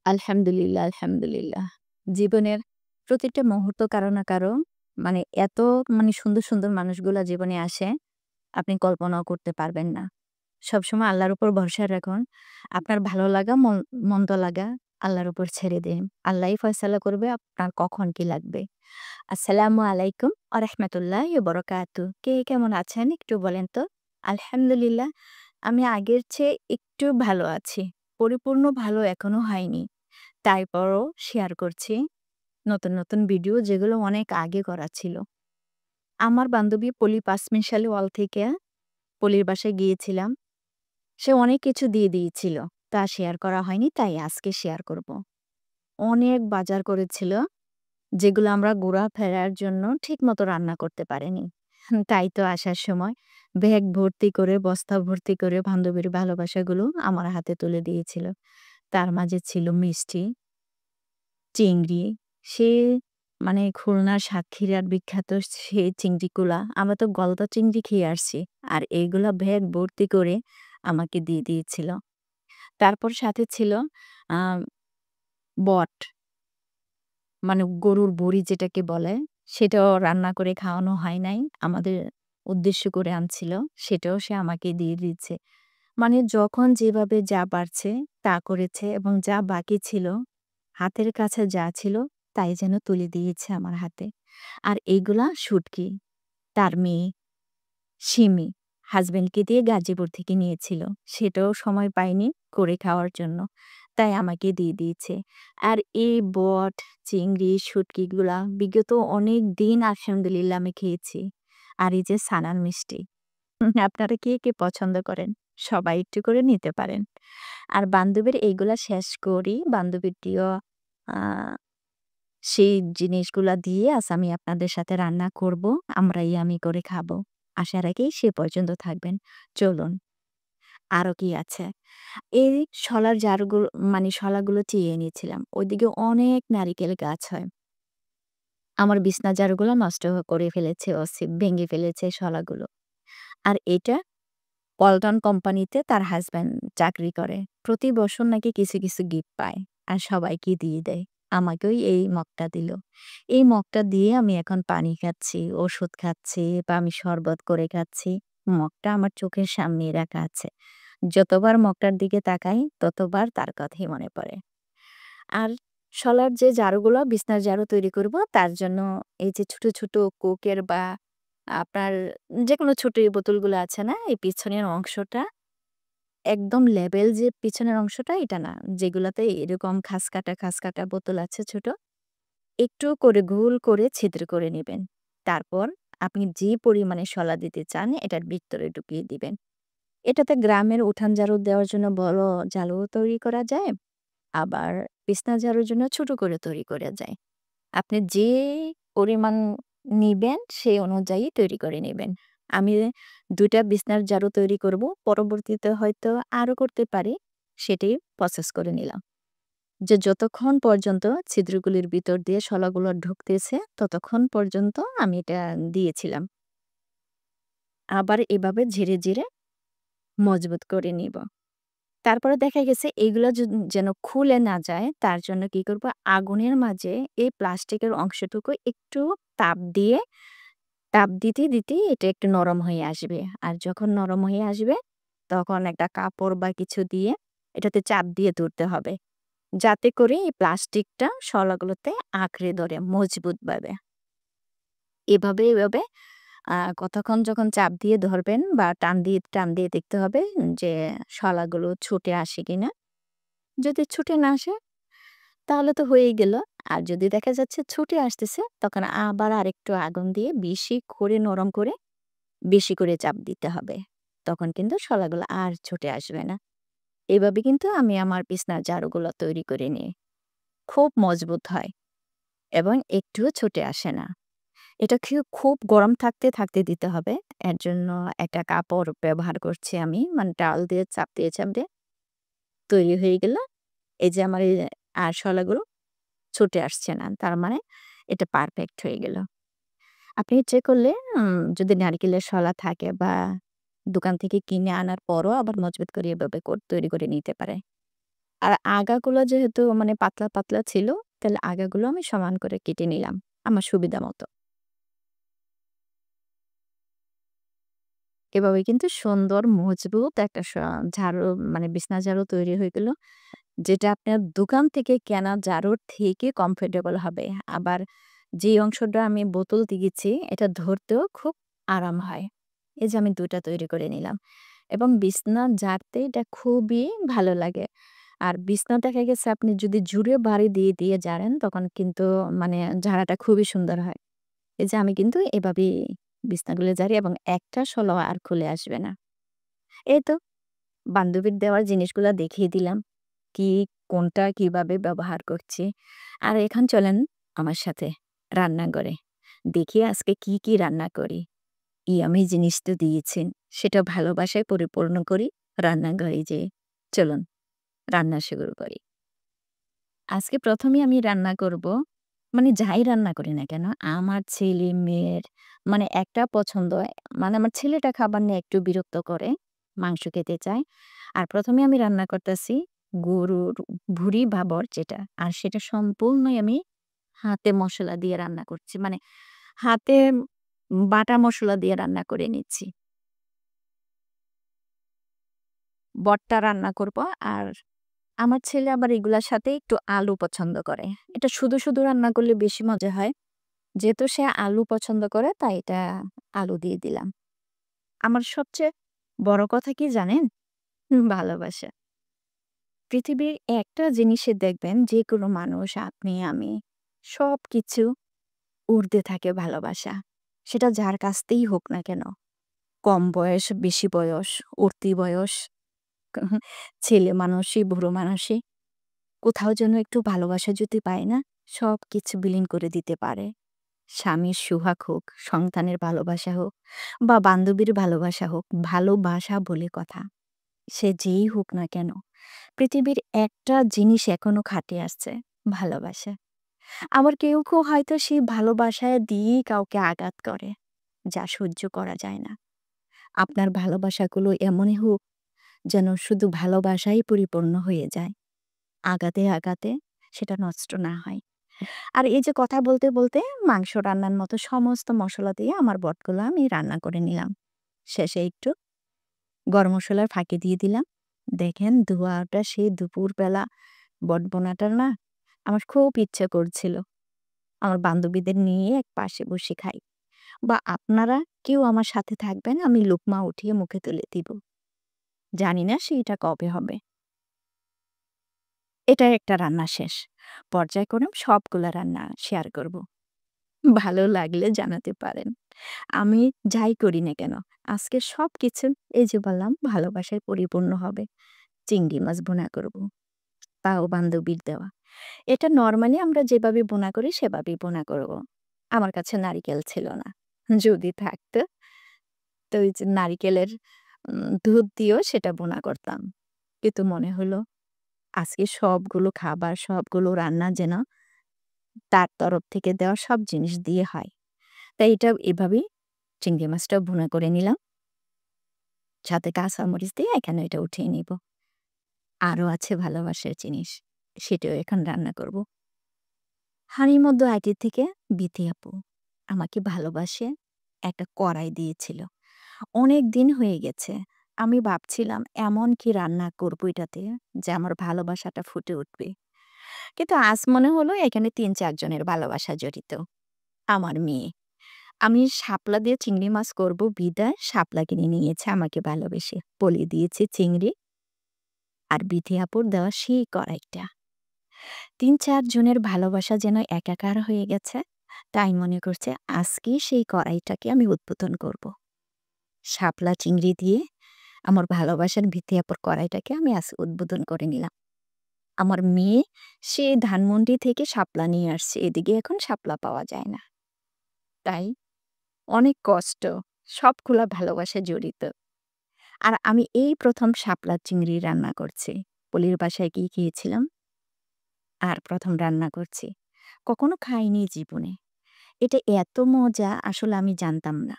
আলহামদুলিল্লাহ, আলহামদুলিল্লাহ। জীবনের প্রতিটা মুহূর্ত কারো না কারো এত সুন্দর, সুন্দর মানুষগুলা জীবনে আসে, আপনি কল্পনাও করতে পারবেন না। সবসময় আল্লাহর উপর ভরসা রাখুন। আপনার ভালো লাগা, মন্দ লাগা আল্লাহর উপর ছেড়ে দিন। আল্লাহই ফয়সালা করবে আপনার কখন কি লাগবে। আসসালামু আলাইকুম ওয়া রাহমাতুল্লাহি ওয়া বারাকাতুহু। কে কেমন আছেন একটু বলেন তো? আলহামদুলিল্লাহ, আমি আগের চেয়ে একটু ভালো আছি। পরিপূর্ণ ভালো এখনো হয়নি। তারপরও শেয়ার করছি নতুন, নতুন ভিডিও যেগুলো অনেক আগে করা ছিল। আমার বান্ধবী পলি পাঁচমিশালী ওয়াল থেকে পলির বাসায় গিয়েছিলাম। সে অনেক কিছু দিয়ে দিয়েছিল। তা শেয়ার করা হয়নি, তাই আজকে শেয়ার করব। অনেক বাজার করেছিল, যেগুলো আমরা ঘোরাফেরার জন্য ঠিকমতো রান্না করতে পারিনি। তাই তো আসার সময় ব্যাগ ভর্তি করে, বস্তা ভর্তি করে বান্ধবীর ভালোবাসাগুলো আমার হাতে তুলে দিয়েছিল। তার মাঝে ছিল মিষ্টি, চিংড়ি, সে খুলনার সাতক্ষীরার বিখ্যাত সেই চিংড়িগুলা। আমরা তো গলদা চিংড়ি খেয়ে আসছি। আর এইগুলা ব্যাগ ভর্তি করে আমাকে দিয়ে দিয়েছিল। তারপর সাথে ছিল আ বট, গরুর বড়ি যেটাকে বলে, সেটাও রান্না করে খাওয়ানো হয় নাই। আমাদের উদ্দেশ্য করে আনছিল, সেটাও সে আমাকে দিয়ে দিয়েছে। যখন যেভাবে যা পারছে তা করেছে এবং যা বাকি ছিল, হাতের কাছে যা ছিল তাই যেন তুলে দিয়েছে আমার হাতে। আর এইগুলা শুটকি, তার মেয়ে সিমি হাসব্যান্ডকে দিয়ে গাজীপুর থেকে নিয়েছিল। সেটাও সময় পায়নি করে খাওয়ার জন্য। তাই আমাকে দিয়ে দিয়েছে। আর এই বট, চিংড়ি, শুটকিগুলা বিগত অনেক দিন আলহামদুলিল্লাহ আমি খেয়েছি। আর এই যে ছানার মিষ্টি। আপনারা কে, কে পছন্দ করেন? সবাই একটু করে নিতে পারেন। আর বান্ধবীর এইগুলা শেষ করি। বান্ধবীর প্রিয় আ সেই জিনিসগুলা দিয়ে আজ আমি আপনাদের সাথে রান্না করব। আমরা ইয়াম্মি করে খাবো। আশা রাখি সে পর্যন্ত থাকবেন। চলুন, আরো কি আছে? এই শলার জারগুলো শলাগুলো চিয়ে নিয়েছিলাম। ওইদিকে অনেক নারিকেল গাছ হয়। আমার বিছনা ঝাড়ুগুলো নষ্ট করে ফেলেছে অসিব, ভেঙে ফেলেছে শলাগুলো। আর এটা পল্টন কোম্পানিতে তার হাসব্যান্ড চাকরি করে। প্রতি বছর নাকি কিছু, কিছু গিফট পায়। আর সবাইকে দিয়ে দেয়। আমাকেও এই মগটা দিল। এই মগটা দিয়ে আমি এখন পানি খাচ্ছি, ওষুধ খাচ্ছি বা আমি শরবত করে খাচ্ছি। মগটা আমার চোখের সামনেই রাখা আছে। যতবার মগটার দিকে তাকাই, ততবার তার কথাই মনে পড়ে। আর শলার যে ঝাড়ুগুলো, বিছনার ঝাড়ু তৈরি করব, তার জন্য এই যে ছোট, ছোট কোকের বা আপনার যেকোনো ছোট এই বোতলগুলো আছে না? এই পিছনের অংশটা একদম লেবেল যে পিছনের অংশটা এটা না। যেগুলাতে এরকম খাঁজ কাটা বোতল আছে ছোট, একটু করে গোল করে ছিদ্র করে নিবেন। তারপর আপনি যে পরিমাণে শলা দিতে চান এটার ভিতরে ঢুকিয়ে দিবেন। এটাতে গ্রামের উঠান ঝাড়ু দেওয়ার জন্য বড় ঝাড়ুও তৈরি করা যায়। আবার বিছনা ঝাড়ুর জন্য ছোট করে তৈরি করা যায়। আপনি যে পরিমাণ নিবেন সেই অনুযায়ী তৈরি করে নিবেন। আমি ২ টা বিছনার ঝাড়ু তৈরি করব। পরবর্তীতে হয়তো আরো করতে পারি। সেটাই প্রসেস করে নিলাম। যে যতক্ষণ পর্যন্ত ছিদ্রগুলির ভিতর দিয়ে শলাগুলো ঢুকতেছে, ততক্ষণ পর্যন্ত আমি এটা দিয়েছিলাম। আবার এভাবে ঝেড়ে, ঝেড়ে মজবুত করে নিব। তারপরে দেখা গেছে এগুলা যেন খুলে না যায়, তার জন্য কি করব, আগুনের মাঝে এই প্লাস্টিকের অংশটুকু একটু তাপ দিয়ে, তাপ দিতে, দিতেই এটা একটু নরম হয়ে আসবে। আর যখন নরম হয়ে আসবে, তখন একটা কাপড় বা কিছু দিয়ে এটাতে চাপ দিয়ে ধরতে হবে। যাতে করে এই প্লাস্টিকটা শলাগুলোতে আঁকড়ে ধরে মজবুতভাবে। এভাবে, এভাবে কতক্ষণ যখন চাপ দিয়ে ধরবেন বা টান দিয়ে দেখতে হবে যে শলাগুলো ছুটে আসে কিনা। যদি ছুটে না আসে তাহলে তো হয়েই গেল। আর যদি দেখা যাচ্ছে ছুটে আসতেছে তখন আবার আরেকটু আগুন দিয়ে বেশি করে নরম করে বেশি করে চাপ দিতে হবে। তখন কিন্তু শলাগুলো আর ছুটে আসবে না। এভাবে কিন্তু আমি আমার বিছনার ঝাড়ুগুলো তৈরি করে নিই। খুব মজবুত হয় এবং একটুও ছুটে আসে না। এটা খুব গরম থাকতে, থাকতে দিতে হবে। এর জন্য একটা কাপড় ব্যবহার করছি আমি। টাওয়াল দিয়ে চাপ দিয়ে, চাপ দিয়ে তৈরি হয়ে গেল। এই যে আমার এই শলাগুলো ছুটে আসছে না। তার মানে এটা পারফেক্ট হয়ে গেল। আপনি ইচ্ছে করলে যদি নারকেলের শলা থাকে বা দোকান থেকে কিনে আনার পরও আবার মজবুত করে এভাবে তৈরি করে নিতে পারে। আর আগাগুলো যেহেতু মানে পাতলা, পাতলা ছিল, তাহলে আগাগুলো আমি সমান করে কেটে নিলাম আমার সুবিধা মতো। এভাবে কিন্তু সুন্দর মজবুত একটা ঝাড়ু মানে বিছনা ঝাড়ু তৈরি হয়ে গেল। যেটা আপনার দোকান থেকে কেনা ঝাড়ুর থেকে কমফোর্টেবল হবে। আবার যে অংশটা আমি বোতল দিয়েছি এটা ধরতেও খুব আরাম হয়। এই যে আমি ২ টা তৈরি করে নিলাম। এবং বিছনা ঝাড়তে এটা খুবই ভালো লাগে। আর বিছনা দেখা গেছে আপনি যদি জুড়ে বাড়ি দিয়ে, দিয়ে ঝাড়েন তখন কিন্তু মানে ঝাড়াটা খুবই সুন্দর হয়। এই যে আমি কিন্তু এভাবেই বিছনাগুলো ঝাড়ি এবং একটা শোলও আর খুলে আসবে না। এই তো বান্ধবীর দেওয়া জিনিসগুলা দেখিয়ে দিলাম। কি কোনটা কিভাবে ব্যবহার করছি। আর এখন চলেন আমার সাথে রান্নাঘরে। দেখি আজকে কি, কি রান্না করি। ইয়াম্মি জিনিস তো দিয়েছেন, সেটা ভালোবাসায় পরিপূর্ণ করি রান্নাঘরে যেয়ে। চলুন রান্না শুরু করি। আজকে ১ম এই আমি রান্না করব, মানে যাই রান্না করি না কেন, আমার ছেলে-মেয়ের মানে একটা পছন্দ, মানে আমার ছেলেটা খাবার নিয়ে একটু বিরক্ত করে, মাংস খেতে চায়। আর ১ম এ আমি রান্না করতেছি গরুর ভুঁড়ি বাবর যেটা, আর সেটা সম্পূর্ণই আমি হাতে মসলা দিয়ে রান্না করছি। মানে হাতে বাটা মসলা দিয়ে রান্না করে নিচ্ছি। ভর্তা রান্না করব। আর আমার ছেলে আবার এগুলার সাথে একটু আলু পছন্দ করে। এটা শুধু, শুধু রান্না করলে বেশি মজা হয়। যেহেতু সে আলু পছন্দ করে তাই এটা আলু দিয়ে দিলাম। আমার সবচেয়ে বড় কথা কি জানেন? ভালোবাসা। পৃথিবীর একটা জিনিসে দেখবেন যেকোনো মানুষ আপনি আমি সবকিছু ঊর্ধ্বে থাকে ভালোবাসা। সেটা যার কাছতেই হোক না কেন। কম বয়স, বেশি বয়স, উঠতি বয়স, ছেলে মানুষই, বুড়ো মানুষই কোথাও যেন একটু ভালোবাসা যদি পায় না, সবকিছু বিলীন করে দিতে পারে। স্বামীর সোহাগ হোক, সন্তানের ভালোবাসা হোক বা বান্ধবীর ভালোবাসা হোক, ভালোবাসা বলে কথা। সে যেই হোক না কেন, পৃথিবীর একটা জিনিস এখনো খাটে আসছে, ভালোবাসা। আবার কেউ, কেউ হয়তো সেই ভালোবাসায় দিয়েই কাউকে আঘাত করে, যা সহ্য করা যায় না। আপনার ভালোবাসাগুলো এমনই হোক যেন শুধু ভালোবাসাই পরিপূর্ণ হয়ে যায়। আঘাতে, আঘাতে সেটা নষ্ট না হয়। আর এই যে কথা বলতে, বলতে মাংস রান্নার মতো সমস্ত মসলা দিয়ে আমার বটগুলো আমি রান্না করে নিলাম। শেষে একটু গরম মসলার ফাঁকি দিয়ে দিলাম। দেখেন ধোঁয়াটা সেই দুপুরবেলা বটবোনাটা না আমার খুব ইচ্ছে করছিল। আমার বান্ধবীদের নিয়ে এক পাশে বসে খাই। বা আপনারা কেউ আমার সাথে থাকবেন, আমি লুকমা উঠিয়ে মুখে তুলে দিব। জানি না সেইটা কবে হবে। এটা একটা রান্না শেষ। পর্যায়ক্রমে সবগুলা রান্না শেয়ার করব। ভালো লাগলে জানাতে পারেন। আমি যাই করি না কেন, আজকে সবকিছু এই যে বললাম ভালোবাসায় পরিপূর্ণ হবে। চিংড়ি মাছ ভুনা করব। তাও বান্ধবীর দেওয়া। এটা নরমালি আমরা যেভাবে ভুনা করি সেভাবেই ভুনা করব। আমার কাছে নারিকেল ছিল না। যদি থাকতো তো ওই যে নারিকেলের দুধ দিয়েও সেটা ভুনা করতাম। কিন্তু মনে হলো আজকে সবগুলো খাবার, সবগুলো রান্না যেন তার তরফ থেকে দেওয়া সব জিনিস দিয়ে হয়। তাই এটা এভাবেই চিংড়ি মাছটাও ভুনা করে নিলাম। সাথে কাঁচামরিচ দিয়ে এখানে এটা উঠিয়ে নিব। আরও আছে ভালোবাসার জিনিস। সেটাও এখন রান্না করব। হাঁড়ির মধ্যে আগের থেকে বিথি আপু আমাকে ভালোবাসে একটা কড়াই দিয়েছিল। অনেক দিন হয়ে গেছে। আমি ভাবছিলাম এমন কি রান্না করব এটাতে যে আমার ভালোবাসাটা ফুটে উঠবে। কিন্তু আজ মনে হলো এখানে ৩-৪ জনের ভালোবাসা জড়িত। আমার মেয়ে। আমি শাপলা দিয়ে চিংড়ি মাছ করব বিধায় শাপলা কিনে নিয়েছে আমাকে ভালোবেসে। বলে দিয়েছে চিংড়ি আর বিথি আপুর দেওয়া সেই কড়াইটা। ৩-৪ জনের ভালোবাসা যেন একাকার হয়ে গেছে। তাই মনে করছে আজকেই সেই কড়াইটাকে আমি উদ্বোধন করব। শাপলা চিংড়ি দিয়ে আমার ভালোবাসার বিথি আপুর কড়াইটাকে আমি আজ উদ্বোধন করে নিলাম। আমার মেয়ে সে ধানমন্ডি থেকে শাপলা নিয়ে আসছে। এদিকে এখন শাপলা পাওয়া যায় না। তাই অনেক কষ্ট, সবগুলা ভালোবাসা জড়িত। আর আমি এই ১ম শাপলা চিংড়ি রান্না করছি। পলির বাসায় গিয়ে খেয়েছিলাম। আর ১ম রান্না করছি। কখনো খাইনি জীবনে। এটা এত মজা আসলে আমি জানতাম না।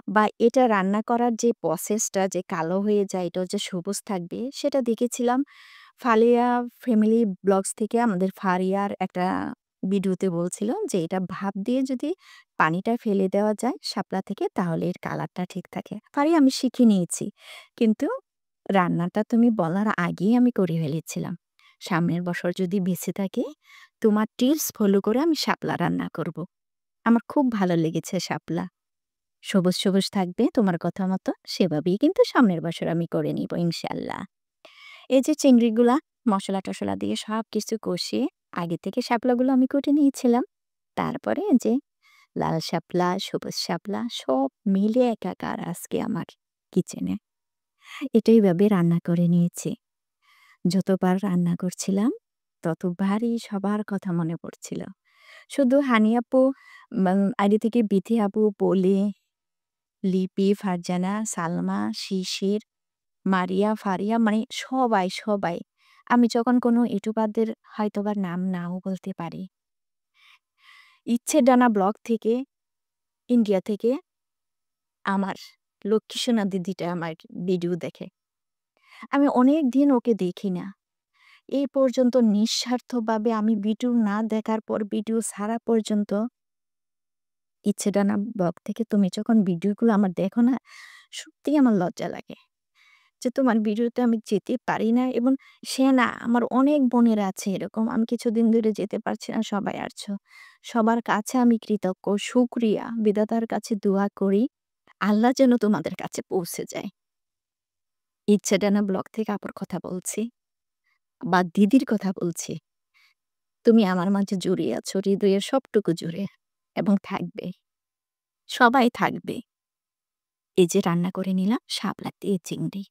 বা এটা রান্না করার যে প্রসেসটা যে কালো হয়ে যায়, এটাও যে সবুজ থাকবে সেটা দেখেছিলাম ফালিয়া ফ্যামিলি ব্লগস থেকে আমাদের ফারিয়ার একটা ভিডিওতে বলছিল যে এটা ভাপ দিয়ে যদি পানিটা ফেলে দেওয়া যায় শাপলা থেকে তাহলে এর কালারটা ঠিক থাকে। ফারিয়া আমি শিখে নিয়েছি। কিন্তু রান্নাটা তুমি বলার আগেই আমি করে ফেলেছিলাম। সামনের বছর যদি বেঁচে থাকি তোমার টিপস ফলো করে আমি শাপলা রান্না করব। আমার খুব ভালো লেগেছে শাপলা। সবুজ, সবুজ থাকবে তোমার কথা মতো সেভাবেই কিন্তু সামনের বছর আমি করে নিব ইনশাআল্লাহ। এই যে চিংড়িগুলা মসলা-টসলা দিয়ে সবকিছু কষিয়ে আগে থেকে শাপলাগুলো আমি কুটে নিয়েছিলাম। তারপরে যে লাল শাপলা, সবুজ শাপলা সব মিলে একাকার আজকে আমার কিচেনে। এটাই ভাবে রান্না করে নিয়েছি। যতবার রান্না করছিলাম ততবারই সবার কথা মনে পড়ছিল। শুধু হানি আপু, আইডি থেকে বিথি আপু, পলি, লিপি, ফারজানা, সালমা, শিশির, মারিয়া, ফারিয়া মানে সবাই, সবাই। আমি যখন কোনো ইউটিউবারদের হয়তোবা নাম নাও বলতে পারি। ইচ্ছে ডানা ব্লগ থেকে, ইন্ডিয়া থেকে আমার লক্ষ্মী সোনা দিদিটা আমার ভিডিও দেখে। আমি অনেক দিন ওকে দেখি না। এই পর্যন্ত নিঃস্বার্থভাবে আমি ভিডিও না দেখার পর ভিডিও ছাড়া পর্যন্ত ইচ্ছে ডানা ব্লগ থেকে তুমি যখন ভিডিওগুলো আমার দেখো না, সত্যিই আমার লজ্জা লাগে। যে তোমার ভিডিওতে আমি যেতে পারি না এবং সে না আমার অনেক বোনেরা আছে এরকম। আমি কিছুদিন ধরে যেতে পারছি না, সবাই আসছো। সবার কাছে আমি কৃতজ্ঞ, শুকরিয়া। বিধাতার কাছে দোয়া করি, আল্লাহ যেন তোমাদের কাছে পৌঁছে যায়। ইচ্ছে ডানা ব্লগ থেকে আপুর কথা বলছি বা দিদির কথা বলছি। তুমি আমার মাঝে জড়িয়ে আছো হৃদয়ের সবটুকু জুড়ে এবং থাকবে। সবাই থাকবে। এই যে রান্না করে নিলাম শাপলা দিয়ে চিংড়ি।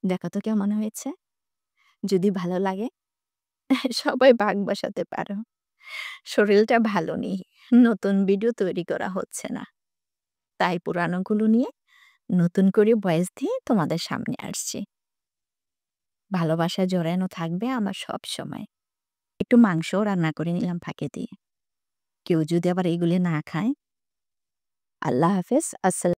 দেখো তো কেমন হয়েছে? যদি ভালো লাগে সবাই ভাগ বসাতে পারো। শরীরটা ভালো নেই। নতুন ভিডিও তৈরি করা হচ্ছে না। তাই পুরানোগুলো নিয়ে নতুন করে ভয়েস দিয়ে তোমাদের সামনে আসছি। ভালোবাসা জড়ানো থাকবে আমার সবসময়। একটু মাংসও রান্না করে নিলাম ফাঁকে দিয়ে। কেউ যদি আবার এগুলি না খায়, আল্লাহ হাফেজ।